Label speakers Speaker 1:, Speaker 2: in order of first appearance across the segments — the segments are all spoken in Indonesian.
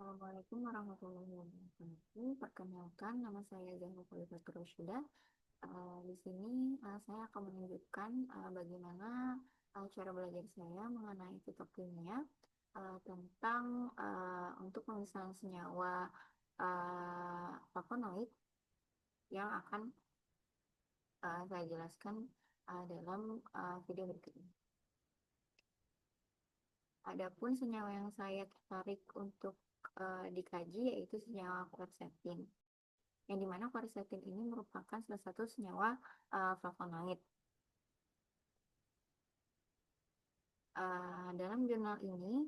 Speaker 1: Assalamualaikum warahmatullahi wabarakatuh. Perkenalkan, nama saya Zahra Khalifatul Rosyida. Di sini saya akan menunjukkan bagaimana cara belajar saya mengenai fitokimia tentang untuk pemisahan senyawa flavonoid yang akan saya jelaskan dalam video berikut ini. Adapun senyawa yang saya tertarik untuk dikaji yaitu senyawa quercetin, yang dimana quercetin ini merupakan salah satu senyawa flavonoid. Dalam jurnal ini,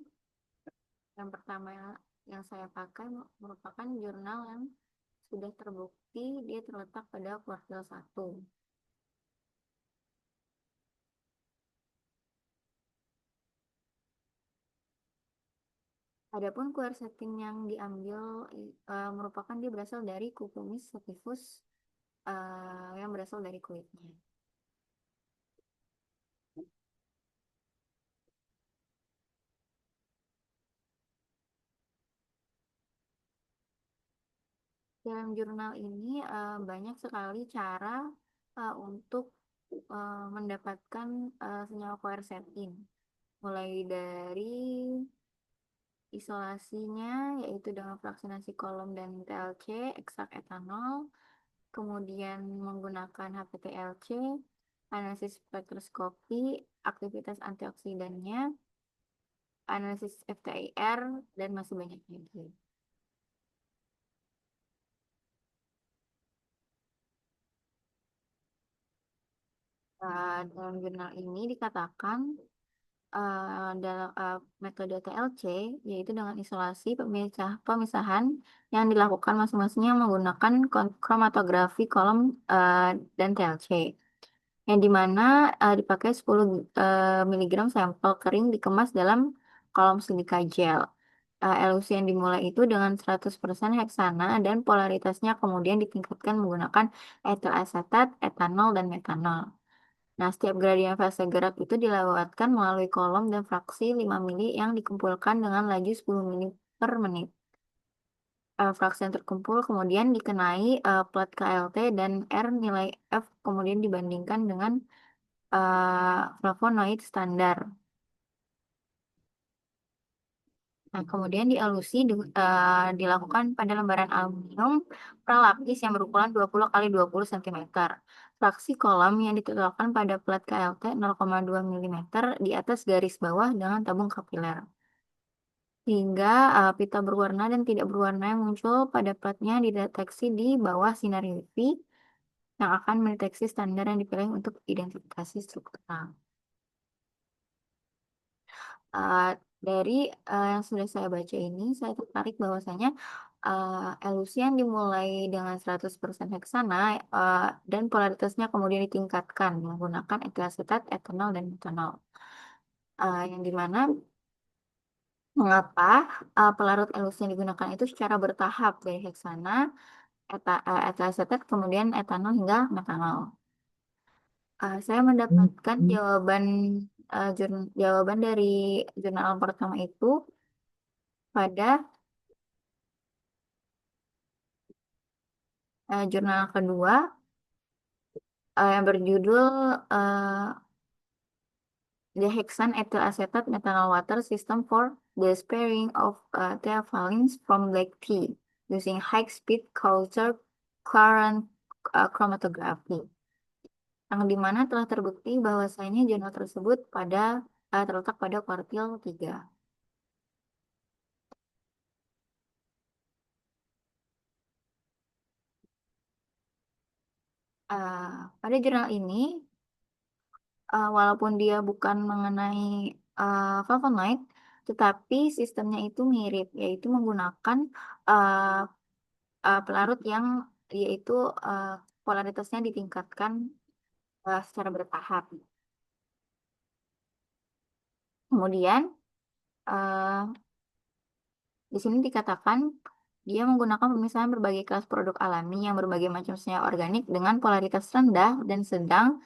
Speaker 1: yang pertama yang saya pakai merupakan jurnal yang sudah terbukti dia terletak pada kuartil 1. Adapun quercetin yang diambil merupakan dia berasal dari Cucumis sativus yang berasal dari kulitnya. Dalam jurnal ini banyak sekali cara untuk mendapatkan senyawa quercetin, mulai dari isolasinya yaitu dengan fraksinasi kolom dan TLC, ekstrak etanol, kemudian menggunakan HPTLC, analisis spektroskopi, aktivitas antioksidannya, analisis FTIR, dan masih banyak lagi. Dalam jurnal ini dikatakan dalam metode TLC, yaitu dengan isolasi pemisahan yang dilakukan masing-masingnya menggunakan kromatografi kolom dan TLC, yang dimana dipakai 10 miligram sampel kering dikemas dalam kolom silika gel. Elusi yang dimulai itu dengan 100% heksana dan polaritasnya kemudian ditingkatkan menggunakan etil asetat, etanol, dan metanol. Nah, setiap gradien fase gerak itu dilewatkan melalui kolom dan fraksi 5 mili yang dikumpulkan dengan laju 10 mili per menit. Fraksi yang terkumpul kemudian dikenai plat KLT dan R nilai F kemudian dibandingkan dengan flavonoid standar. Nah, kemudian dilakukan pada lembaran aluminium per lapis yang berukuran 20 kali 20 cm. Fraksi kolom yang ditetapkan pada plat KLT 0,2 mm di atas garis bawah dengan tabung kapiler. Hingga pita berwarna dan tidak berwarna yang muncul pada platnya dideteksi di bawah sinar UV yang akan mendeteksi standar yang dipilih untuk identifikasi struktural. Uh, dari yang sudah saya baca ini, saya tertarik bahwasanya elusi yang dimulai dengan 100% heksana dan polaritasnya kemudian ditingkatkan menggunakan etil asetat, etanol, dan metanol. Yang dimana mengapa pelarut elusi yang digunakan itu secara bertahap dari heksana, etil asetat, kemudian etanol hingga metanol. Saya mendapatkan jawaban dari jurnal pertama itu pada jurnal kedua yang berjudul The Hexane Ethyl Acetate Methanol Water System for the Sparing of Theophyllines from Black Tea using High-Speed Culture Current Chromatography, yang dimana telah terbukti bahwasanya jurnal tersebut terletak pada kuartil 3. Pada jurnal ini, walaupun dia bukan mengenai flavonoid, tetapi sistemnya itu mirip, yaitu menggunakan uh, pelarut yang yaitu uh, polaritasnya ditingkatkan secara bertahap. Kemudian uh, di sini dikatakan dia menggunakan pemisahan berbagai kelas produk alami yang berbagai macam senyawa organik dengan polaritas rendah dan sedang.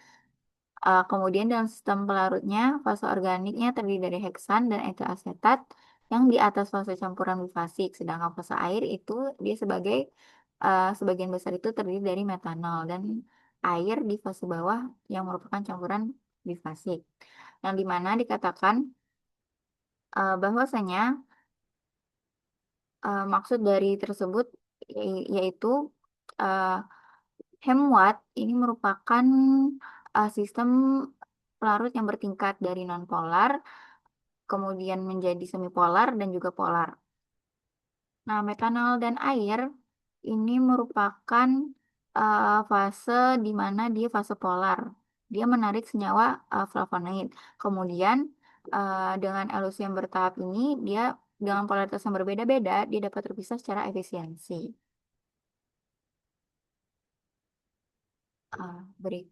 Speaker 1: Kemudian dalam sistem pelarutnya, fase organiknya terdiri dari heksan dan etil asetat yang di atas fase campuran bifasik, sedangkan fase air itu dia sebagai sebagian besar itu terdiri dari metanol dan air di fase bawah yang merupakan campuran bifasik. Yang dimana dikatakan bahwasanya maksud dari tersebut yaitu uh, Hemwatt ini merupakan sistem pelarut yang bertingkat dari nonpolar, kemudian menjadi semipolar dan juga polar. Nah, metanol dan air ini merupakan fase di mana dia fase polar. Dia menarik senyawa flavonoid. Kemudian dengan elusi yang bertahap ini, dia dengan polaritas yang berbeda-beda, dia dapat terpisah secara efisiensi. Beri